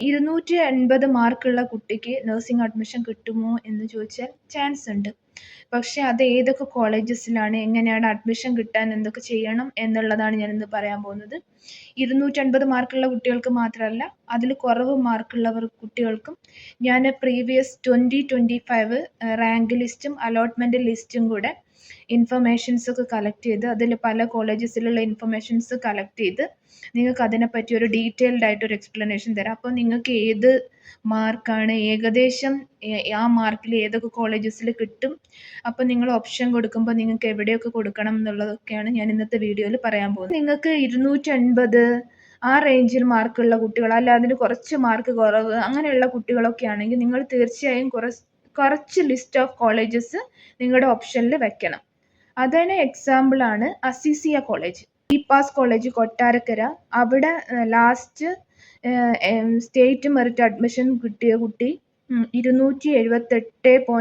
280 മാർക്കുള്ള കുട്ടിക്ക് nursing admission കിട്ടുമോ എന്ന് ചോദിച്ചാൽ ചാൻസ് ഉണ്ട്. പക്ഷേ അത് ഏതൊക്കെ കോളേജസിലാണ്, എങ്ങനെയാണ് അഡ്മിഷൻ കിട്ടാൻ എന്തൊക്കെ ചെയ്യണം എന്നുള്ളതാണ് ഞാനിന്ന് പറയാൻ പോകുന്നത്. 250 മാർക്കുള്ള കുട്ടികൾക്ക് മാത്രമല്ല, അതിൽ കുറവ് മാർക്കുള്ളവർ കുട്ടികൾക്കും ഞാൻ പ്രീവിയസ് 2025 റാങ്ക് ലിസ്റ്റും അലോട്ട്മെൻറ്റ് ലിസ്റ്റും കൂടെ ഇൻഫർമേഷൻസ് ഒക്കെ കളക്ട് ചെയ്ത്, അതിൽ പല കോളേജസിലുള്ള ഇൻഫർമേഷൻസ് കളക്ട് ചെയ്ത് നിങ്ങൾക്ക് അതിനെപ്പറ്റി ഒരു ഡീറ്റെയിൽഡ് ആയിട്ടൊരു എക്സ്പ്ലനേഷൻ തരാം. അപ്പോൾ നിങ്ങൾക്ക് ഏത് മാർക്കാണ് ഏകദേശം ആ മാർക്കിൽ ഏതൊക്കെ കോളേജസിൽ കിട്ടും, അപ്പോൾ നിങ്ങൾ ഓപ്ഷൻ കൊടുക്കുമ്പോൾ നിങ്ങൾക്ക് എവിടെയൊക്കെ കൊടുക്കണം എന്നുള്ളതൊക്കെയാണ് ഞാൻ ഇന്നത്തെ വീഡിയോയിൽ പറയാൻ പോകുന്നത്. നിങ്ങൾക്ക് 280 ആ റേഞ്ചിൽ മാർക്കുള്ള കുട്ടികൾ, അല്ല അതിന് കുറച്ച് മാർക്ക് കുറവ് അങ്ങനെയുള്ള കുട്ടികളൊക്കെ ആണെങ്കിൽ നിങ്ങൾ തീർച്ചയായും കുറച്ച് ലിസ്റ്റ് ഓഫ് കോളേജസ് നിങ്ങളുടെ ഓപ്ഷനിൽ വെക്കണം. അതിന് എക്സാമ്പിളാണ് അസിസിയ കോളേജ്, ഇപാസ് കോളേജ് കൊട്ടാരക്കര. അവിടെ ലാസ്റ്റ് സ്റ്റേറ്റ് മെറിറ്റ് അഡ്മിഷൻ കിട്ടിയ കുട്ടി 278